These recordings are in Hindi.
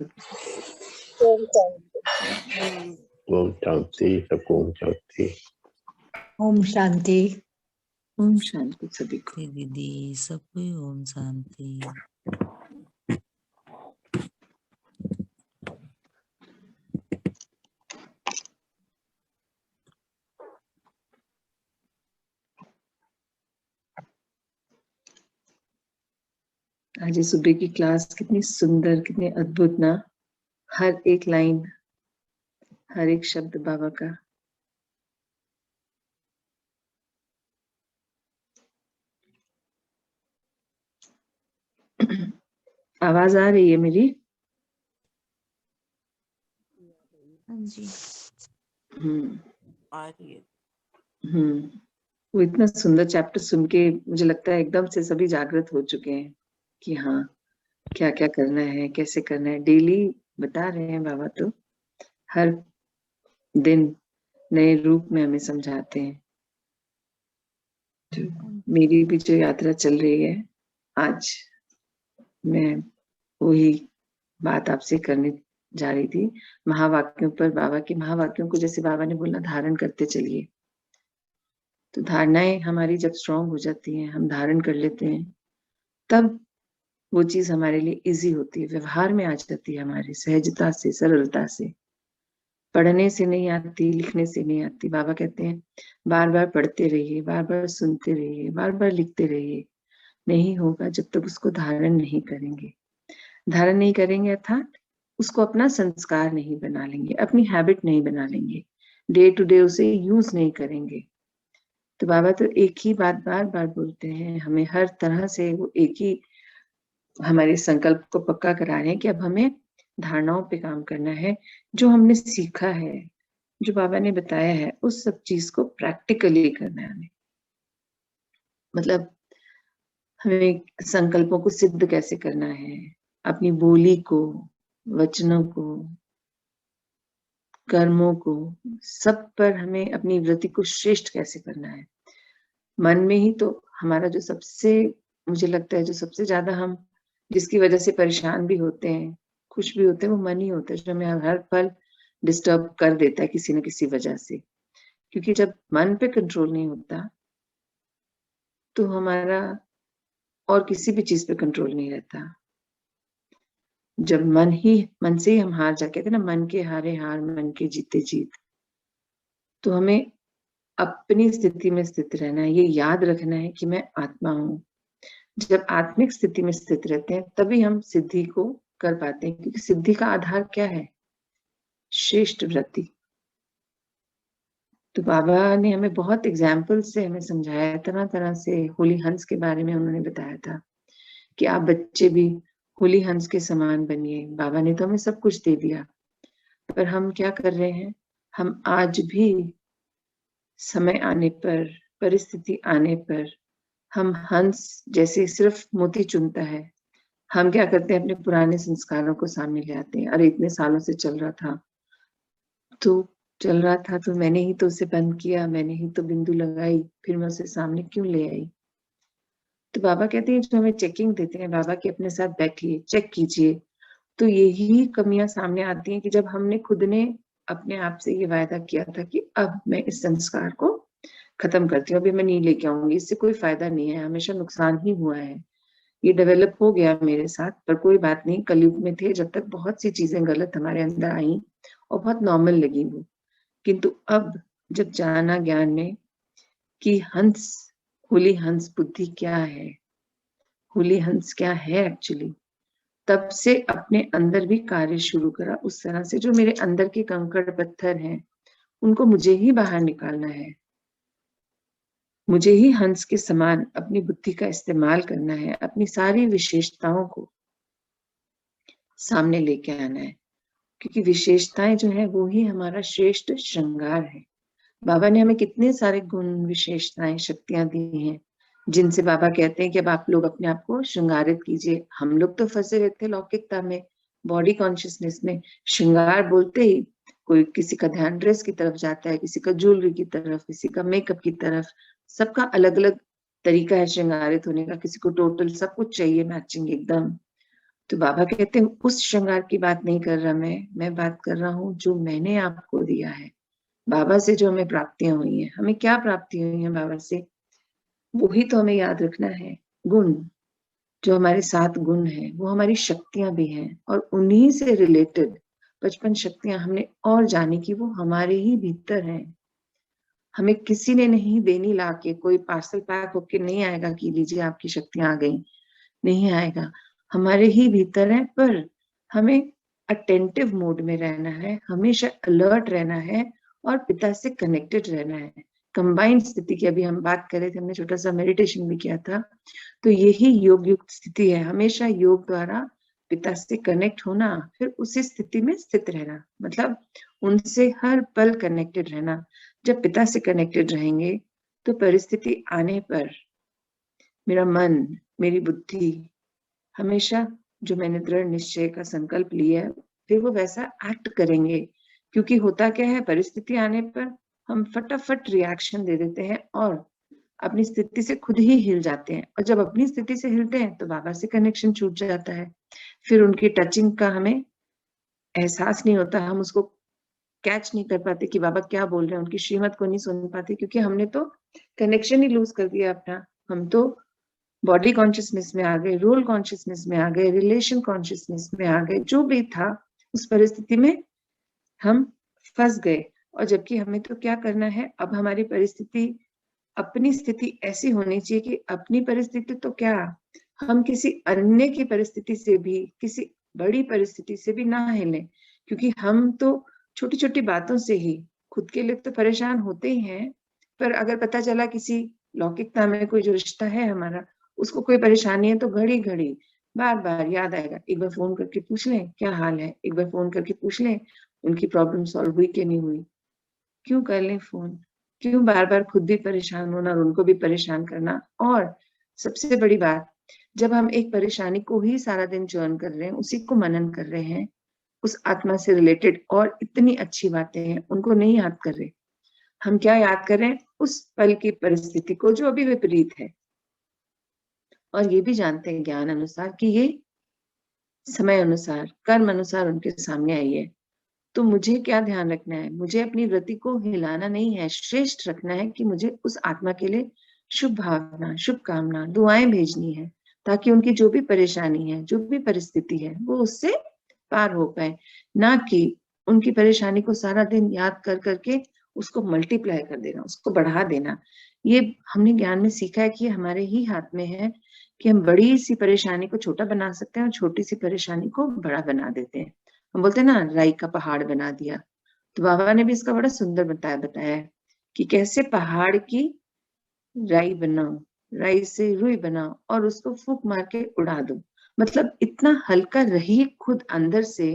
ओम शांति। ओम शांति। सबको ओम शांति। ओम शांति। ओम शांति सभी को। दीदी सबको ओम शांति। आज सुबह की क्लास कितनी सुंदर, कितनी अद्भुत ना। हर एक लाइन, हर एक शब्द बाबा का। आवाज आ रही है मेरी? हाँ जी आ रही है। वो इतना सुंदर चैप्टर सुन के मुझे लगता है एकदम से सभी जागृत हो चुके हैं कि हाँ, क्या क्या करना है, कैसे करना है। डेली बता रहे हैं बाबा, तो हर दिन नए रूप में हमें समझाते हैं। तो मेरी भी जो यात्रा चल रही है, आज मैं वही बात आपसे करने जा रही थी। महावाक्यों पर, बाबा के महावाक्यों को जैसे बाबा ने बोला धारण करते चलिए। तो धारणाएं हमारी जब स्ट्रांग हो जाती हैं, हम धारण कर लेते हैं, तब वो चीज हमारे लिए इजी होती है, व्यवहार में आ जाती है, हमारी सहजता से, सरलता से। पढ़ने से नहीं आती, लिखने से नहीं आती। बाबा कहते हैं बार बार पढ़ते रहिए, बार बार सुनते रहिए, बार बार लिखते रहिए। नहीं होगा जब तक उसको धारण नहीं करेंगे। धारण नहीं करेंगे अर्थात उसको अपना संस्कार नहीं बना लेंगे, अपनी हैबिट नहीं बना लेंगे, डे टू डे उसे यूज नहीं करेंगे। तो बाबा तो एक ही बात बार बार बोलते हैं, हमें हर तरह से वो एक ही हमारे संकल्प को पक्का करा रहे हैं कि अब हमें धारणाओं पे काम करना है। जो हमने सीखा है, जो बाबा ने बताया है, उस सब चीज को प्रैक्टिकली करना है हमें। मतलब हमें संकल्पों को सिद्ध कैसे करना है, अपनी बोली को, वचनों को, कर्मों को, सब पर हमें अपनी वृत्ति को श्रेष्ठ कैसे करना है। मन में ही तो हमारा जो सबसे, मुझे लगता है जो सबसे ज्यादा हम जिसकी वजह से परेशान भी होते हैं, खुश भी होते हैं, वो मन ही होता है, जो हमें हर पल डिस्टर्ब कर देता है किसी न किसी वजह से। क्योंकि जब मन पे कंट्रोल नहीं होता तो हमारा और किसी भी चीज पे कंट्रोल नहीं रहता। जब मन से ही हम हार जा, कहते ना मन के हारे हार, मन के जीते जीत। तो हमें अपनी स्थिति में स्थित रहना है, ये याद रखना है कि मैं आत्मा हूँ। जब आत्मिक स्थिति में स्थित रहते हैं तभी हम सिद्धि को कर पाते हैं, क्योंकि सिद्धि का आधार क्या है? श्रेष्ठ वृत्ति। तो बाबा ने हमें बहुत एग्जाम्पल से हमें समझाया, तरह तरह से। होली हंस के बारे में उन्होंने बताया था कि आप बच्चे भी होली हंस के समान बनिए। बाबा ने तो हमें सब कुछ दे दिया, पर हम क्या कर रहे हैं? हम आज भी समय आने पर, परिस्थिति आने पर, हम हंस जैसे सिर्फ मोती चुनता है, हम क्या करते हैं? अपने पुराने संस्कारों को सामने ले आते हैं। अरे इतने सालों से चल रहा था तो मैंने ही तो उसे बंद किया, मैंने ही तो बिंदु लगाई, फिर मैं उसे सामने क्यों ले आई? तो बाबा कहते हैं जो हमें चेकिंग देते हैं, बाबा के अपने साथ बैठिए, चेक कीजिए। तो यही कमियां सामने आती हैं कि जब हमने खुद ने अपने आप से ये वायदा किया था कि अब मैं इस संस्कार को खत्म करती हूँ, अभी मैं नहीं लेके आऊंगी, इससे कोई फायदा नहीं है, हमेशा नुकसान ही हुआ है, ये डेवलप हो गया मेरे साथ, पर कोई बात नहीं। कलयुग में थे जब तक बहुत सी चीजें गलत हमारे अंदर आई और बहुत नॉर्मल लगी वो। किंतु अब जब जाना ज्ञान में कि हंस, होली हंस बुद्धि क्या है, होली हंस क्या है एक्चुअली, तब से अपने अंदर भी कार्य शुरू करा उस तरह से। जो मेरे अंदर के कंकड़ पत्थर हैं उनको मुझे ही बाहर निकालना है, मुझे ही हंस के समान अपनी बुद्धि का इस्तेमाल करना है, अपनी सारी विशेषताओं को सामने लेके आना है। क्योंकि विशेषताएं जो है वो ही हमारा श्रेष्ठ श्रृंगार है। बाबा ने हमें कितने सारे गुण, विशेषताएं, शक्तियां दी हैं, जिनसे बाबा कहते हैं कि अब आप लोग अपने आप को श्रृंगारित कीजिए। हम लोग तो फंसे रहते लौकिकता में, बॉडी कॉन्शियसनेस में। श्रृंगार बोलते ही कोई किसी का ध्यान ड्रेस की तरफ जाता है, किसी का ज्वेलरी की तरफ, किसी का मेकअप की तरफ। सबका अलग अलग तरीका है श्रृंगारित होने का। किसी को टोटल सब कुछ चाहिए, मैचिंग एकदम। तो बाबा कहते हैं उस श्रृंगार की बात नहीं कर रहा मैं बात कर रहा हूँ जो मैंने आपको दिया है। बाबा से जो हमें प्राप्तियां हुई हैं, हमें क्या प्राप्ति हुई है बाबा से, वही तो हमें याद रखना है। गुण, जो हमारे 7 गुण हैं, वो हमारी शक्तियां भी हैं, और उन्हीं से रिलेटेड 55 शक्तियां हमने और जानी कि वो हमारे ही भीतर हैं। हमें किसी ने नहीं देनी लाके, कोई पार्सल पैक होके नहीं आएगा कि लीजिए आपकी शक्तियां आ गई, नहीं आएगा। हमारे ही भीतर है, पर हमें अटेंटिव मोड में रहना है, हमेशा अलर्ट रहना है और पिता से कनेक्टेड रहना है। कंबाइंड स्थिति की अभी हम बात कर रहे थे, हमने छोटा सा मेडिटेशन भी किया था, तो यही योग युक्त स्थिति है। हमेशा योग द्वारा पिता से कनेक्ट होना, फिर उसी स्थिति में स्थित रहना, मतलब उनसे हर पल कनेक्टेड रहना। जब पिता से कनेक्टेड रहेंगे तो परिस्थिति आने पर मेरा मन, मेरी बुद्धि हमेशा जो मैंने दृढ़ निश्चय का संकल्प लिया है, फिर वो वैसा एक्ट करेंगे। क्योंकि होता क्या है, परिस्थिति आने पर हम फटाफट रिएक्शन दे देते हैं और अपनी स्थिति से खुद ही हिल जाते हैं, और जब अपनी स्थिति से हिलते हैं तो बाबा से कनेक्शन छूट जाता है। फिर उनकी टचिंग का हमें एहसास नहीं होता, हम उसको कैच नहीं कर पाते कि बाबा क्या बोल रहे हैं, उनकी श्रीमत को नहीं सुन पाते, क्योंकि हमने तो कनेक्शन ही लूज कर दिया अपना। हम तो बॉडी कॉन्शियसनेस में आ गए, रोल कॉन्शियसनेस में आ गए, रिलेशन कॉन्शियसनेस में आ गए, जो भी था उस परिस्थिति में हम फंस गए। और जबकि हमें तो क्या करना है, अब हमारी परिस्थिति, अपनी स्थिति ऐसी होनी चाहिए कि अपनी परिस्थिति तो क्या, हम किसी अन्य की परिस्थिति से भी, किसी बड़ी परिस्थिति से भी ना हिलें। क्योंकि हम तो छोटी छोटी बातों से ही खुद के लिए तो परेशान होते ही हैं, पर अगर पता चला किसी लौकिकता में कोई जो रिश्ता है हमारा, उसको कोई परेशानी है, तो घड़ी घड़ी बार बार याद आएगा, एक बार फोन करके पूछ लें क्या हाल है, एक बार फोन करके पूछ लें उनकी प्रॉब्लम सॉल्व हुई कि नहीं हुई। क्यों कर लें फोन, क्यों बार बार खुद भी परेशान होना और उनको भी परेशान करना। और सबसे बड़ी बात, जब हम एक परेशानी को ही सारा दिन चर्न कर रहे हैं, उसी को मनन कर रहे हैं, उस आत्मा से रिलेटेड और इतनी अच्छी बातें हैं, उनको नहीं याद कर रहे। हम क्या याद कर रहे हैं, उस पल की परिस्थिति को जो अभी विपरीत है, और ये भी जानते हैं ज्ञान अनुसार कि ये समय अनुसार, कर्म अनुसार उनके सामने आई है। तो मुझे क्या ध्यान रखना है, मुझे अपनी वृत्ति को हिलाना नहीं है, श्रेष्ठ रखना है कि मुझे उस आत्मा के लिए शुभ भावना, शुभकामना, दुआएं भेजनी है, ताकि उनकी जो भी परेशानी है, जो भी परिस्थिति है, वो उससे पार हो पाए। ना कि उनकी परेशानी को सारा दिन याद कर करके उसको मल्टीप्लाई कर देना, उसको बढ़ा देना। ये हमने ज्ञान में सीखा है कि हमारे ही हाथ में है कि हम बड़ी सी परेशानी को छोटा बना सकते हैं और छोटी सी परेशानी को बड़ा बना देते हैं। हम बोलते हैं ना, राई का पहाड़ बना दिया। तो बाबा ने भी इसका बड़ा सुंदर बताया कि कैसे पहाड़ की राई बनाओ, राई से रुई बनाओ और उसको फूंक मार के उड़ा दो। मतलब इतना हल्का रही खुद अंदर से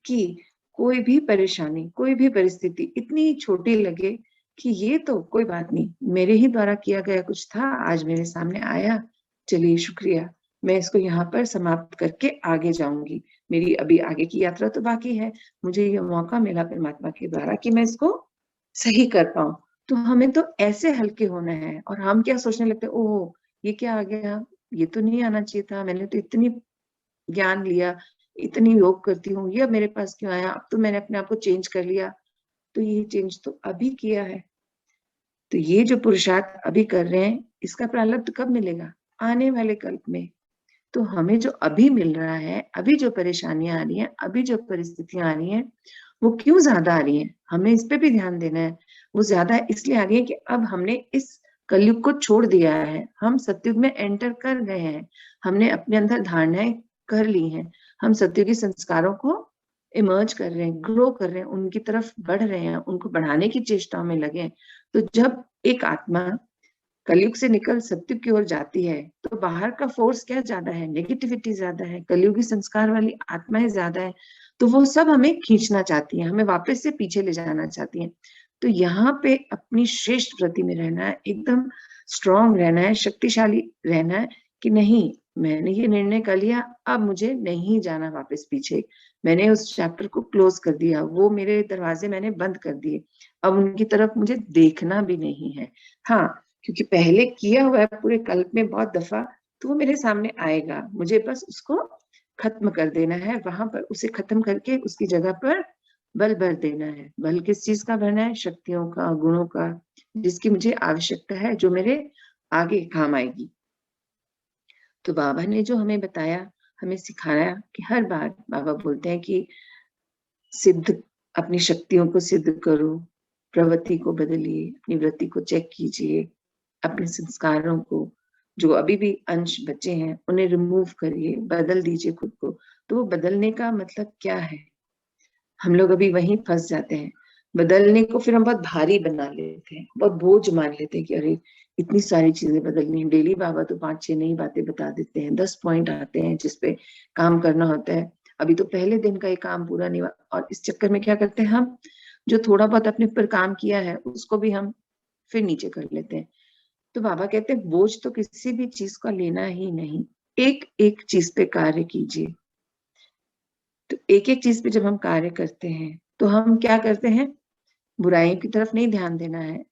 कि कोई भी परेशानी, कोई भी परिस्थिति इतनी छोटी लगे कि ये तो कोई बात नहीं, मेरे ही द्वारा किया गया कुछ था, आज मेरे सामने आया, चलिए शुक्रिया, मैं इसको यहाँ पर समाप्त करके आगे जाऊंगी। मेरी अभी आगे की यात्रा तो बाकी है, मुझे ये मौका मिला परमात्मा के द्वारा कि मैं इसको सही कर पाऊं। तो हमें तो ऐसे हल्के होना है। और हम क्या सोचने लगते हैं, ओह ये क्या आ गया, ये तो नहीं आना चाहिए था, मैंने तो इतनी ज्ञान लिया, इतनी योग करती हूँ, ये अब मेरे पास क्यों आया, अब तो मैंने अपने आप को चेंज कर लिया। तो ये चेंज तो अभी किया है, तो ये जो पुरुषार्थ अभी कर रहे हैं, इसका प्रारब्ध कब मिलेगा, आने वाले कल्प में। तो हमें जो अभी मिल रहा है, अभी जो परेशानियां आ रही हैं, अभी जो परिस्थितियां आ रही हैं, वो क्यों ज्यादा आ रही हैं, हमें इस पे भी ध्यान देना है। वो ज्यादा इसलिए आ रही है कि अब हमने इस कलयुग को छोड़ दिया है, हम सतयुग में एंटर कर गए हैं, हमने अपने अंदर धारणाएं कर ली हैं, हम सतयुगी संस्कारों को इमर्ज कर रहे हैं, ग्रो कर रहे हैं, उनकी तरफ बढ़ रहे हैं, उनको बढ़ाने की चेष्टाओं में लगे हैं। तो जब एक आत्मा कलयुग से निकल सतयुग की ओर जाती है, तो बाहर का फोर्स क्या ज्यादा है, नेगेटिविटी ज्यादा है, कलयुगी संस्कार वाली आत्माएं ज्यादा है, तो वो सब हमें खींचना चाहती हैं, हमें वापस से पीछे ले जाना चाहती हैं। तो यहाँ पे अपनी श्रेष्ठ वृत्ति में रहना है, एकदम स्ट्रॉन्ग रहना है, शक्तिशाली रहना है कि नहीं, मैंने ये निर्णय कर लिया, अब मुझे नहीं जाना वापस पीछे, मैंने उस चैप्टर को क्लोज कर दिया, वो मेरे दरवाजे मैंने बंद कर दिए, अब उनकी तरफ मुझे देखना भी नहीं है। हाँ, क्योंकि पहले किया हुआ है पूरे कल्प में बहुत दफा, तो वो मेरे सामने आएगा, मुझे बस उसको खत्म कर देना है, वहां पर उसे खत्म करके उसकी जगह पर बल भर देना है। बल किस चीज का भरना है? शक्तियों का, गुणों का, जिसकी मुझे आवश्यकता है, जो मेरे आगे काम आएगी। तो बाबा ने जो हमें बताया, हमें सिखाया कि हर बार बाबा बोलते हैं कि सिद्ध, अपनी शक्तियों को सिद्ध करो, प्रवृत्ति को बदलिए, अपनी वृत्ति को चेक कीजिए, अपने संस्कारों को, जो अभी भी अंश बचे हैं उन्हें रिमूव करिए, बदल दीजिए खुद को। तो वो बदलने का मतलब क्या है? हम लोग अभी वहीं फंस जाते हैं। बदलने को फिर हम बहुत भारी बना लेते हैं, बहुत बोझ मान लेते हैं कि अरे इतनी सारी चीजें बदलनी है। डेली बाबा तो 5-6 नई बातें बता देते हैं, 10 पॉइंट आते हैं जिसपे काम करना होता है। अभी तो पहले दिन का ये काम पूरा नहीं हुआ, और इस चक्कर में क्या करते हैं हम, जो थोड़ा बहुत अपने ऊपर काम किया है उसको भी हम फिर नीचे कर लेते हैं। तो बाबा कहते हैं बोझ तो किसी भी चीज का लेना ही नहीं, एक एक चीज पे कार्य कीजिए। तो एक एक चीज पे जब हम कार्य करते हैं तो हम क्या करते हैं, बुराइयों की तरफ नहीं ध्यान देना है,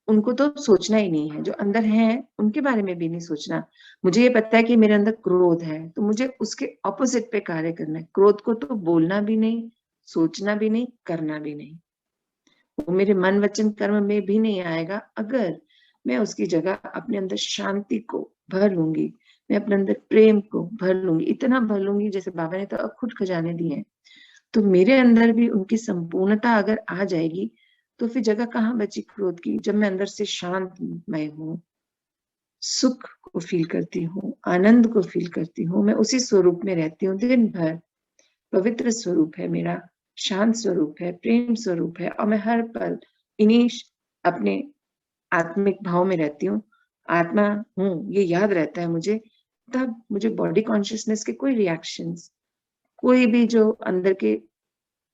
उनको तो सोचना ही नहीं है। जो अंदर है उनके बारे में भी नहीं सोचना। मुझे ये पता है कि मेरे अंदर क्रोध है, तो मुझे उसके ऑपोजिट पे कार्य करना है। क्रोध को तो बोलना भी नहीं, सोचना भी नहीं, करना भी नहीं। वो मेरे मन वचन कर्म में भी नहीं आएगा अगर मैं उसकी जगह अपने अंदर शांति को भर लूंगी, मैं अपने अंदर प्रेम को भर लूंगी, इतना भर लूंगी जैसे बाबा ने तो अखुट खजाने दिए हैं। तो मेरे अंदर भी उनकी संपूर्णता अगर आ जाएगी तो फिर जगह कहाँ बची क्रोध की? जब मैं अंदर से शांतमय हूँ, सुख को फील करती हूँ, आनंद को फील करती हूँ, मैं उसी स्वरूप में रहती हूँ दिन भर। पवित्र स्वरूप है मेरा, शांत स्वरूप है, प्रेम स्वरूप है, और मैं हर पल इन्हीं अपने आत्मिक भाव में रहती हूँ। आत्मा हूँ ये याद रहता है मुझे, तब मुझे बॉडी कॉन्शियसनेस के कोई रिएक्शंस, कोई भी जो अंदर के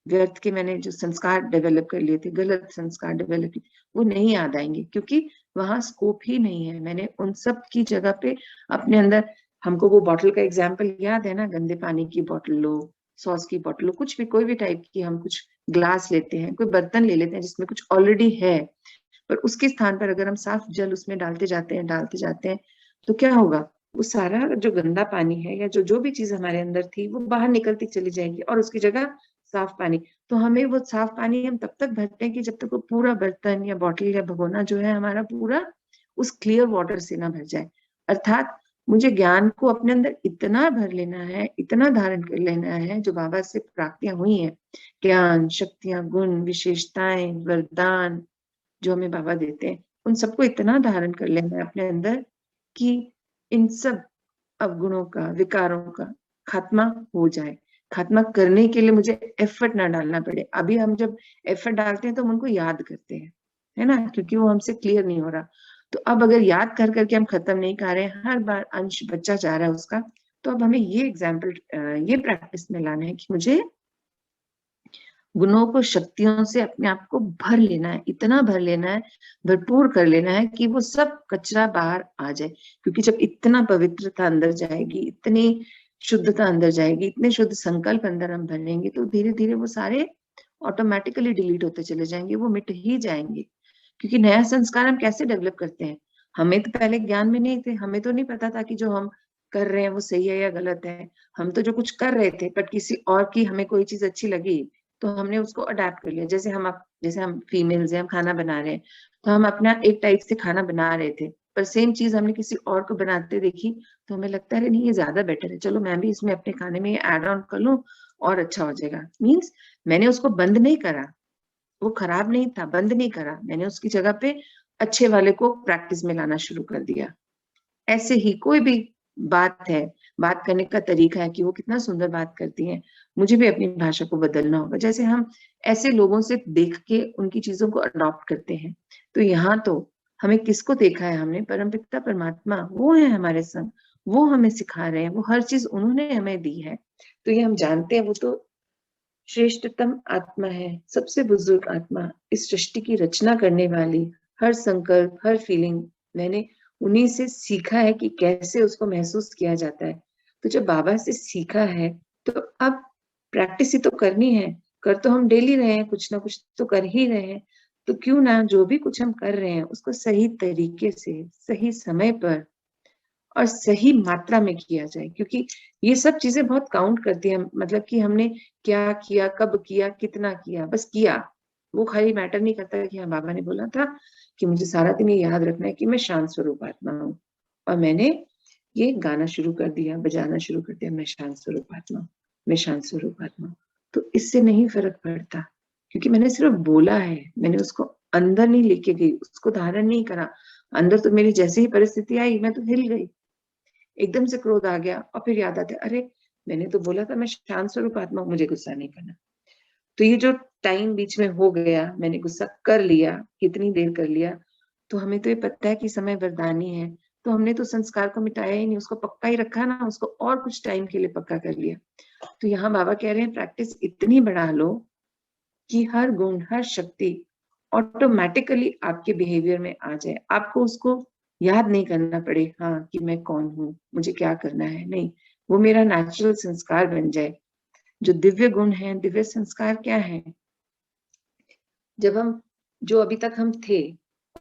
व्यर्थ के मैंने जो संस्कार डेवलप कर लिए थे, गलत संस्कार डेवलप किए, वो नहीं याद आएंगे, क्योंकि वहां स्कोप ही नहीं है। मैंने उन सब की जगह पे अपने अंदर, हमको वो बॉटल का एग्जाम्पल याद है ना, गंदे पानी की बॉटल लो, सॉस की बॉटल लो, कुछ भी, कोई भी टाइप की, हम कुछ ग्लास लेते हैं, कोई बर्तन ले लेते हैं जिसमें कुछ ऑलरेडी है, पर उसके स्थान पर अगर हम साफ जल उसमें डालते जाते हैं तो क्या होगा? वो सारा जो गंदा पानी है या जो जो भी चीज हमारे अंदर थी वो बाहर निकलती चली जाएगी, और उसकी जगह साफ पानी। तो हमें वो साफ पानी हम तब तक भरते हैं कि जब तक वो पूरा बर्तन या बॉटल या भगोना जो है हमारा पूरा उस क्लियर वाटर से ना भर जाए। अर्थात मुझे ज्ञान को अपने अंदर इतना भर लेना है, इतना धारण कर लेना है, जो बाबा से प्राप्तियां हुई हैं, ज्ञान, शक्तियां, गुण, विशेषताएं, वरदान जो हमें बाबा देते हैं, उन सबको इतना धारण कर लेना है अपने अंदर कि इन सब अवगुणों का, विकारों का खात्मा हो जाए। खात्मा करने के लिए मुझे एफर्ट ना डालना पड़े। अभी हम जब एफर्ट डालते हैं तो हम उनको याद करते हैं, है ना, क्योंकि वो हमसे क्लियर नहीं हो रहा। तो अब अगर याद कर करके हम खत्म नहीं कर रहे हैं, हर बार अंश बच्चा जा रहा है उसका, तो अब हमें ये एग्जाम्पल, ये प्रैक्टिस में लाना है कि मुझे गुणों को, शक्तियों से अपने आप को भर लेना है, इतना भर लेना है, भरपूर कर लेना है कि वो सब कचरा बाहर आ जाए। क्योंकि जब इतना पवित्रता अंदर जाएगी, इतनी शुद्धता अंदर जाएगी, इतने शुद्ध संकल्प अंदर हम भर लेंगे, तो धीरे धीरे वो सारे ऑटोमेटिकली डिलीट होते चले जाएंगे, वो मिट ही जाएंगे। क्योंकि नया संस्कार हम कैसे डेवलप करते हैं? हमें तो पहले ज्ञान में नहीं थे, हमें तो नहीं पता था कि जो हम कर रहे हैं वो सही है या गलत है। हम तो जो कुछ कर रहे थे, बट किसी और की हमें कोई चीज अच्छी लगी तो हमने उसको अडेप्ट कर लिया। जैसे हम फीमेल्स हैं, हम खाना बना रहे हैं, तो हम अपना एक टाइप से खाना बना रहे थे, पर सेम चीज हमने किसी और को बनाते देखी तो हमें लगता है नहीं ये ज्यादा बेटर है, चलो मैं भी इसमें अपने खाने में ऐड ऑन कर लूं और अच्छा हो जाएगा। मीन्स मैंने उसको बंद नहीं करा, वो खराब नहीं था, बंद नहीं करा, मैंने उसकी जगह पे अच्छे वाले को प्रैक्टिस में लाना शुरू कर दिया। ऐसे ही कोई भी बात है, बात करने का तरीका है कि वो कितना सुंदर बात करती हैं, मुझे भी अपनी भाषा को बदलना होगा। जैसे हम ऐसे लोगों से देख के उनकी चीजों को अडॉप्ट करते हैं, तो यहाँ तो हमें किसको देखा है हमने? परमपिता परमात्मा, वो है हमारे संग, वो हमें सिखा रहे हैं, वो हर चीज उन्होंने हमें दी है। तो ये हम जानते हैं वो तो श्रेष्ठतम आत्मा है, सबसे बुजुर्ग आत्मा, इस सृष्टि की रचना करने वाली। हर संकल्प, हर फीलिंग मैंने उन्हीं से सीखा है कि कैसे उसको महसूस किया जाता है। तो जब बाबा से सीखा है तो अब प्रैक्टिस ही तो करनी है। कर तो हम डेली रहे हैं, कुछ ना कुछ तो कर ही रहे हैं, तो क्यों ना जो भी कुछ हम कर रहे हैं उसको सही तरीके से, सही समय पर और सही मात्रा में किया जाए, क्योंकि ये सब चीजें बहुत काउंट करती हैं। मतलब कि हमने क्या किया, कब किया, कितना किया, बस किया, वो खाली मैटर नहीं करता कि हाँ बाबा ने बोला था कि मुझे सारा दिन ये याद रखना है कि मैं शांत स्वरूप आत्मा हूँ, और मैंने ये गाना शुरू कर दिया, बजाना शुरू कर दिया, मैं शांत स्वरूप आत्मा हूँ, मैं शांत स्वरूप आत्मा हूँ। तो इससे नहीं फर्क पड़ता, क्योंकि मैंने सिर्फ बोला है, मैंने उसको अंदर नहीं लेके गई, उसको धारण नहीं करा। अंदर तो मेरी जैसे ही परिस्थिति आई मैं तो हिल गई, एकदम से क्रोध आ गया, और फिर याद आता अरे मैंने तो बोला था मैं शांत स्वरूप आत्मा हूँ, मुझे गुस्सा नहीं करना। तो ये जो टाइम बीच में हो गया, मैंने गुस्सा कर लिया, कितनी देर कर लिया, तो हमें तो ये पता है कि समय वरदानी है, तो हमने तो संस्कार को मिटाया ही नहीं, उसको पक्का ही रखा ना, उसको और कुछ टाइम के लिए पक्का कर लिया। तो यहाँ बाबा कह रहे हैं प्रैक्टिस इतनी बढ़ा लो कि हर गुण, हर शक्ति ऑटोमेटिकली आपके बिहेवियर में आ जाए, आपको उसको याद नहीं करना पड़े हाँ कि मैं कौन हूँ, मुझे क्या करना है, नहीं, वो मेरा नेचुरल संस्कार बन जाए। जो दिव्य गुण है, दिव्य संस्कार क्या है, जब हम जो अभी तक हम थे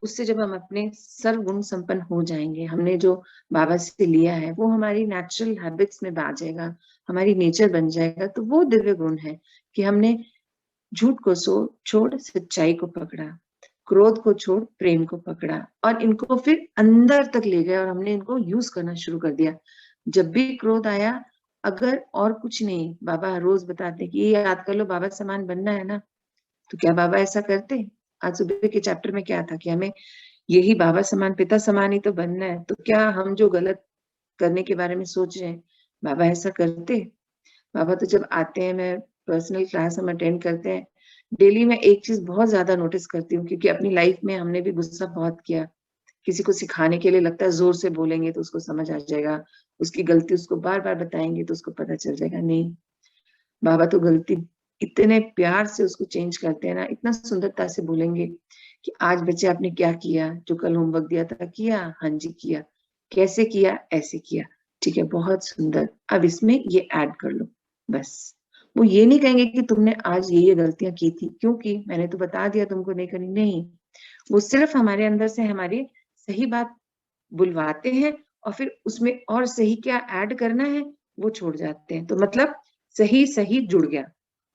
उससे जब हम अपने सर्वगुण संपन्न हो जाएंगे, हमने जो बाबा से लिया है वो हमारी नेचुरल हैबिट्स में आ जाएगा, हमारी नेचर बन जाएगा, तो वो दिव्य गुण है कि हमने झूठ को छोड़ सच्चाई को पकड़ा, क्रोध को छोड़ प्रेम को पकड़ा, और इनको फिर अंदर तक ले गए और हमने इनको यूज करना शुरू कर दिया। जब भी क्रोध आया, अगर और कुछ नहीं, बाबा रोज बताते कि ये याद कर लो बाबा समान बनना है ना, तो क्या बाबा ऐसा करते? आज सुबह के चैप्टर में क्या था कि हमें यही बाबा समान, पिता समान ही तो बनना है, तो क्या हम जो गलत करने के बारे में सोच रहे हैं बाबा ऐसा करते? बाबा तो जब आते हैं, मैं पर्सनल क्लास हम अटेंड करते हैं, डेली मैं एक चीज बहुत ज्यादा नोटिस करती हूँ, क्योंकि अपनी लाइफ में हमने भी गुस्सा बहुत किया। किसी को सिखाने के लिए लगता है जोर से बोलेंगे तो उसको समझ आ जाएगा, उसकी गलती उसको बार बार बताएंगे तो उसको पता चल जाएगा, नहीं, बाबा तो गलती इतने प्यार से उसको चेंज करते हैं ना, इतना सुंदरता से बोलेंगे कि आज बच्चे आपने क्या किया, जो कल होमवर्क दिया था किया, हाँ जी किया, कैसे किया, ऐसे किया, ठीक है बहुत सुंदर, अब इसमें ये ऐड कर लो, बस। वो ये नहीं कहेंगे कि तुमने आज ये गलतियां की थी, क्योंकि मैंने तो बता दिया तुमको नहीं करनी, नहीं, वो सिर्फ हमारे अंदर से हमारी सही बात बुलवाते हैं, और फिर उसमें और सही क्या ऐड करना है वो छोड़ जाते हैं। तो मतलब सही सही जुड़ गया,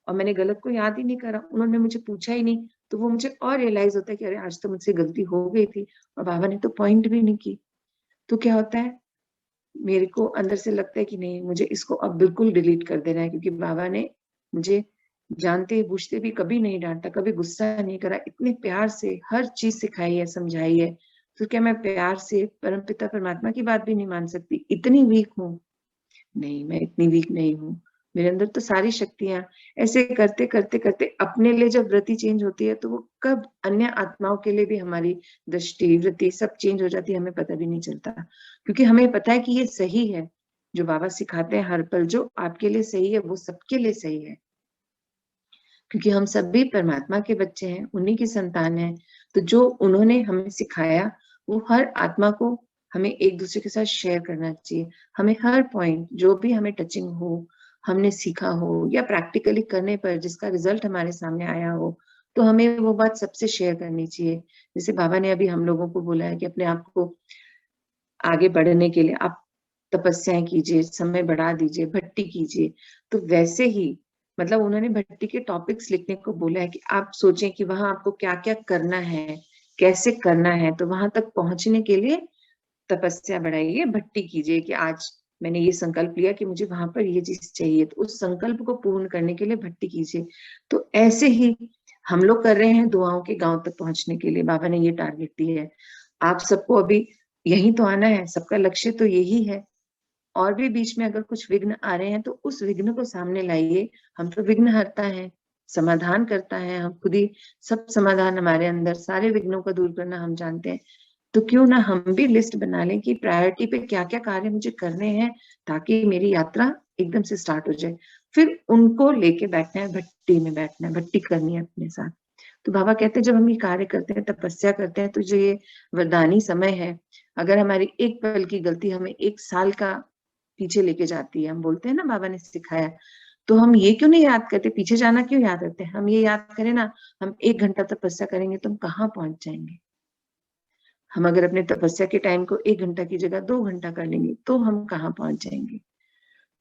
और मैंने गलत को याद ही नहीं करा, उन्होंने मुझे पूछा ही नहीं, तो वो मुझे और रियलाइज होता है कि अरे आज तो मुझसे गलती हो गई थी और बाबा ने तो पॉइंट भी नहीं की। तो क्या होता है, मेरे को अंदर से लगता है कि नहीं, मुझे इसको अब बिल्कुल डिलीट कर देना है, क्योंकि बाबा ने मुझे जानते बूझते भी कभी नहीं डांटा, कभी गुस्सा नहीं करा, इतने प्यार से हर चीज सिखाई है, समझाई है, तो क्या मैं प्यार से परमपिता परमात्मा की बात भी नहीं मान सकती? इतनी वीक हूँ? नहीं, मैं इतनी वीक नहीं हूँ, मेरे अंदर तो सारी शक्तियां। ऐसे करते करते करते अपने लिए जब वृत्ति चेंज होती है, तो वो कब अन्य आत्माओं के लिए भी हमारी दृष्टि वृत्ति सब चेंज हो जाती है, हमें पता भी नहीं चलता, क्योंकि हमें पता है कि ये सही है। जो बाबा सिखाते हैं हर पल, जो आपके लिए सही है वो सबके लिए सही है, क्योंकि हम सभी परमात्मा के बच्चे हैं, उन्हीं की संतान हैं। तो जो उन्होंने हमें सिखाया वो हर आत्मा को हमें एक दूसरे के साथ शेयर करना चाहिए। हमें हर पॉइंट जो भी हमें टचिंग हो, हमने सीखा हो, या प्रैक्टिकली करने पर जिसका रिजल्ट हमारे सामने आया हो, तो हमें वो बात सबसे शेयर करनी चाहिए। जैसे बाबा ने अभी हम लोगों को बोला है कि अपने आप को आगे बढ़ने के लिए आप तपस्याएं कीजिए, समय बढ़ा दीजिए, भट्टी कीजिए। तो वैसे ही मतलब उन्होंने भट्टी के टॉपिक्स लिखने को बोला है कि आप सोचें कि वहां आपको क्या क्या करना है, कैसे करना है, तो वहां तक पहुंचने के लिए तपस्या बढ़ाइए, भट्टी कीजिए कि आज मैंने ये संकल्प लिया कि मुझे वहां पर ये चीज चाहिए, तो उस संकल्प को पूर्ण करने के लिए भट्टी कीजिए। तो ऐसे ही हम लोग कर रहे हैं दुआओं के गांव तक पहुंचने के लिए, बाबा ने ये टारगेट दी है। आप सबको अभी यही तो आना है, सबका लक्ष्य तो यही है। और भी बीच में अगर कुछ विघ्न आ रहे हैं तो उस विघ्न को सामने लाइए, हम तो विघ्न हरता है, समाधान करता है, हम खुद ही सब समाधान हमारे अंदर, सारे विघ्नों का दूर करना हम जानते हैं। तो क्यों ना हम भी लिस्ट बना लें कि प्रायोरिटी पे क्या क्या कार्य मुझे करने हैं, ताकि मेरी यात्रा एकदम से स्टार्ट हो जाए। फिर उनको लेके बैठना है, भट्टी में बैठना है, भट्टी करनी है अपने साथ। तो बाबा कहते हैं जब हम ये कार्य करते हैं, तपस्या करते हैं, तो जो ये वरदानी समय है, अगर हमारी एक पल की गलती हमें एक साल का पीछे लेके जाती है, हम बोलते हैं ना बाबा ने सिखाया, तो हम ये क्यों नहीं याद करते, पीछे जाना क्यों याद रखते हैं? हम ये याद करें ना, हम 1 घंटा तपस्या करेंगे तो हम कहाँ पहुंच जाएंगे। हम अगर अपने तपस्या के टाइम को 1 घंटा की जगह 2 घंटा कर लेंगे तो हम कहाँ पहुंच जाएंगे।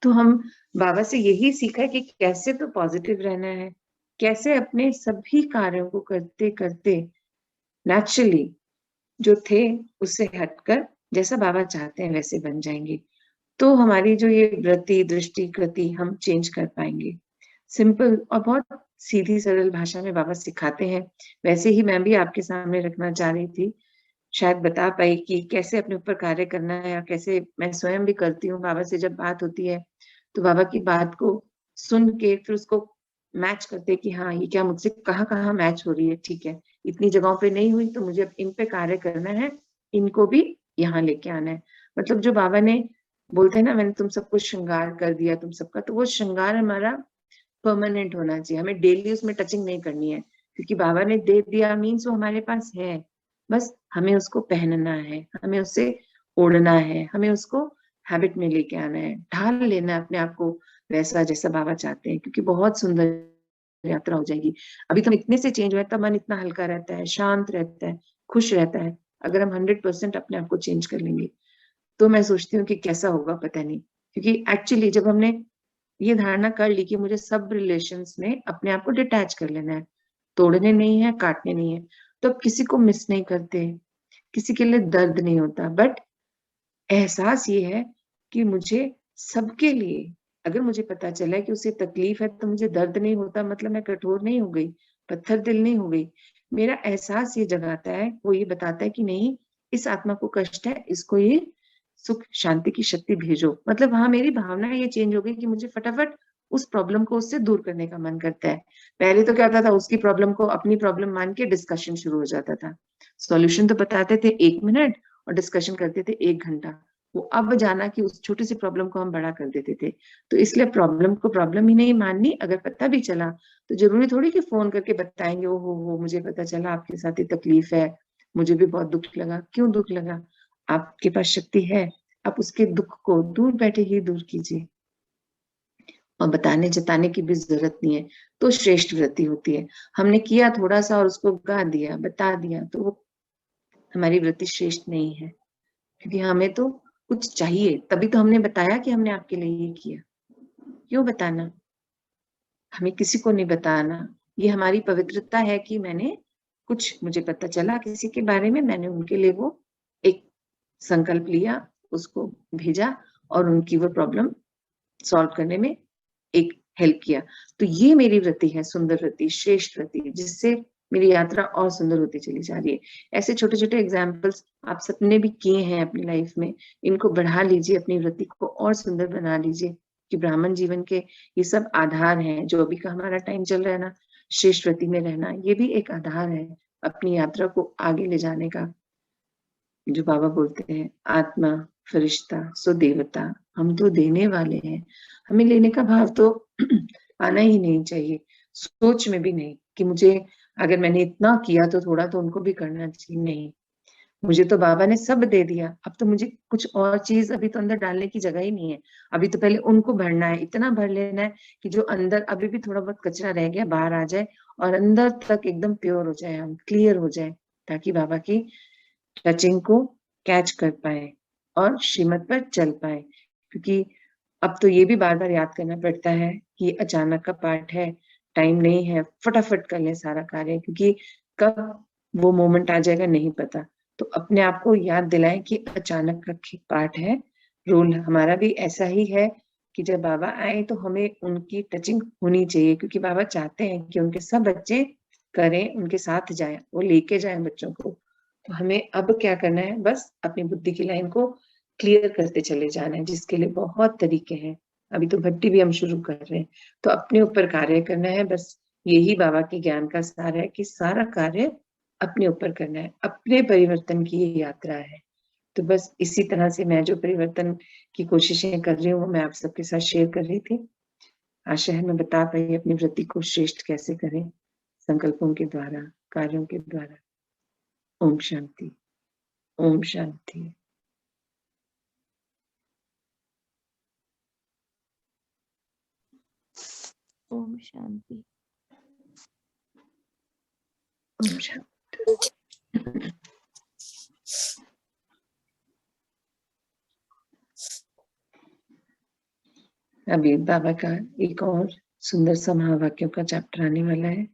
तो हम बाबा से यही सीखा है कि कैसे तो पॉजिटिव रहना है, कैसे अपने सभी कार्यों को करते करते नेचुरली जो थे उससे हटकर जैसा बाबा चाहते हैं वैसे बन जाएंगे। तो हमारी जो ये वृत्ति दृष्टि कृति हम चेंज कर पाएंगे। सिंपल और बहुत सीधी सरल भाषा में बाबा सिखाते हैं, वैसे ही मैं भी आपके सामने रखना चाह रही थी, शायद बता पाई कि कैसे अपने ऊपर कार्य करना है और कैसे मैं स्वयं भी करती हूँ। बाबा से जब बात होती है तो बाबा की बात को सुन के फिर उसको मैच करते कि हाँ ये क्या मुझसे कहाँ कहाँ मैच हो रही है, ठीक है इतनी जगहों पे नहीं हुई तो मुझे अब इन पे कार्य करना है, इनको भी यहाँ लेके आना है। मतलब जो बाबा ने बोलते हैं ना, मैंने तुम सबको श्रृंगार कर दिया तुम सबका, तो वो श्रृंगार हमारा परमानेंट होना चाहिए, हमें डेली उसमें टचिंग नहीं करनी है, क्योंकि बाबा ने दे दिया मीन्स वो हमारे पास है, बस हमें उसको पहनना है, हमें उसे ओढ़ना है, हमें उसको हैबिट में लेके आना है, ढाल लेना है अपने आप को वैसा जैसा बाबा चाहते हैं, क्योंकि बहुत सुंदर यात्रा हो जाएगी। अभी तो इतने से चेंज हुआ है, तब मन इतना हल्का रहता है, शांत रहता है, खुश रहता है। अगर हम 100% अपने आप को चेंज कर लेंगे तो मैं सोचती हूँ कि कैसा होगा पता नहीं, क्योंकि एक्चुअली जब हमने ये धारणा कर ली कि मुझे सब रिलेशंस में अपने आप को डिटैच कर लेना है, तोड़ने नहीं है, काटने नहीं है, तो अब किसी को मिस नहीं करते, किसी के लिए दर्द नहीं होता, बट एहसास ये है कि मुझे सबके लिए, अगर मुझे पता चला है कि उसे तकलीफ है तो मुझे दर्द नहीं होता, मतलब मैं कठोर नहीं हो गई, पत्थर दिल नहीं हो गई। मेरा एहसास ये जगाता है, वो ये बताता है कि नहीं इस आत्मा को कष्ट है, इसको ये सुख शांति की शक्ति भेजो। मतलब हाँ मेरी भावना ये चेंज हो गई कि मुझे फटाफट उस प्रॉब्लम को उससे दूर करने का मन करता है। पहले तो क्या होता था, उसकी प्रॉब्लम को अपनी प्रॉब्लम मान के डिस्कशन शुरू हो जाता था, सॉल्यूशन तो बताते थे 1 मिनट और डिस्कशन करते थे 1 घंटा। वो अब जाना कि उस छोटी सी प्रॉब्लम को हम बड़ा कर देते थे। तो इसलिए प्रॉब्लम को प्रॉब्लम ही नहीं माननी, अगर पता भी चला तो जरूरी थोड़ी कि फोन करके बताएंगे ओ हो मुझे पता चला आपके साथ ये तकलीफ है, मुझे भी बहुत दुख लगा। क्यों दुख लगा? आपके पास शक्ति है, आप उसके दुख को दूर बैठे ही दूर कीजिए, और बताने जताने की भी जरूरत नहीं है, तो श्रेष्ठ वृत्ति होती है। हमने किया थोड़ा सा और उसको गा दिया बता दिया तो वो हमारी वृत्ति श्रेष्ठ नहीं है, क्योंकि हमें तो कुछ चाहिए, तभी तो हमने बताया कि हमने आपके लिए ये किया। क्यों बताना? हमें किसी को नहीं बताना, ये हमारी पवित्रता है कि मैंने कुछ, मुझे पता चला किसी के बारे में, मैंने उनके लिए वो एक संकल्प लिया, उसको भेजा और उनकी वो प्रॉब्लम सॉल्व करने में एक हेल्प किया। तो ये मेरी वृत्ति है, सुंदर वृत्ति, श्रेष्ठ वृत्ति, जिससे मेरी यात्रा और सुंदर होती चली जा रही है। ऐसे छोटे छोटे एग्जाम्पल्स आप सबने भी किए हैं अपनी लाइफ में, इनको बढ़ा लीजिए, अपनी वृत्ति को और सुंदर बना लीजिए, कि ब्राह्मण जीवन के ये सब आधार हैं। जो अभी का हमारा टाइम चल रहा है ना, श्रेष्ठ वृत्ति में रहना, ये भी एक आधार है अपनी यात्रा को आगे ले जाने का। जो बाबा बोलते हैं आत्मा फरिश्ता सो देवता, हम तो देने वाले हैं, हमें लेने का भाव तो आना ही नहीं चाहिए, सोच में भी नहीं कि मुझे अगर मैंने इतना किया तो थोड़ा तो उनको भी करना चाहिए। नहीं, मुझे तो बाबा ने सब दे दिया, अब तो मुझे कुछ और चीज अभी तो अंदर डालने की जगह ही नहीं है। अभी तो पहले उनको भरना है, इतना भर लेना है कि जो अंदर अभी भी थोड़ा बहुत कचरा रह गया बाहर आ जाए और अंदर तक एकदम प्योर हो जाए, हम क्लियर हो जाए, ताकि बाबा की टचिंग को कैच कर पाए और श्रीमत पर चल पाए। क्योंकि अब तो ये भी बार बार याद करना पड़ता है कि अचानक का पाठ है, टाइम नहीं है, फटाफट कर ले सारा कार्य, क्योंकि कब वो मोमेंट आ जाएगा नहीं पता। तो अपने आप को याद दिलाएं कि अचानक का पाठ है, रोल हमारा भी ऐसा ही है कि जब बाबा आए तो हमें उनकी टचिंग होनी चाहिए, क्योंकि बाबा चाहते हैं कि उनके सब बच्चे करें, उनके साथ जाएं, वो लेके जाएं बच्चों को। तो हमें अब क्या करना है, बस अपनी बुद्धि की लाइन को क्लियर करते चले जाना है, जिसके लिए बहुत तरीके हैं। अभी तो भट्टी भी हम शुरू कर रहे हैं, तो अपने ऊपर कार्य करना है। बस यही बाबा की ज्ञान का सार है कि सारा कार्य अपने ऊपर करना है, अपने परिवर्तन की ये यात्रा है। तो बस इसी तरह से मैं जो परिवर्तन की कोशिशें कर रही हूँ वो मैं आप सबके साथ शेयर कर रही थी। आशा है मैं बता पाई अपनी वृत्ति को श्रेष्ठ कैसे करें, संकल्पों के द्वारा, कार्यों के द्वारा। ओम शांति, ओम शांति। ओम शांति। ओम शांति। अभी बाबा का एक और सुंदर सा महावाक्यों का चैप्टर आने वाला है,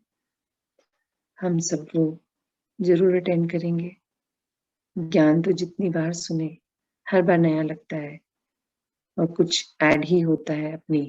हम सब लोग जरूर अटेंड करेंगे। ज्ञान तो जितनी बार सुने हर बार नया लगता है और कुछ ऐड ही होता है अपनी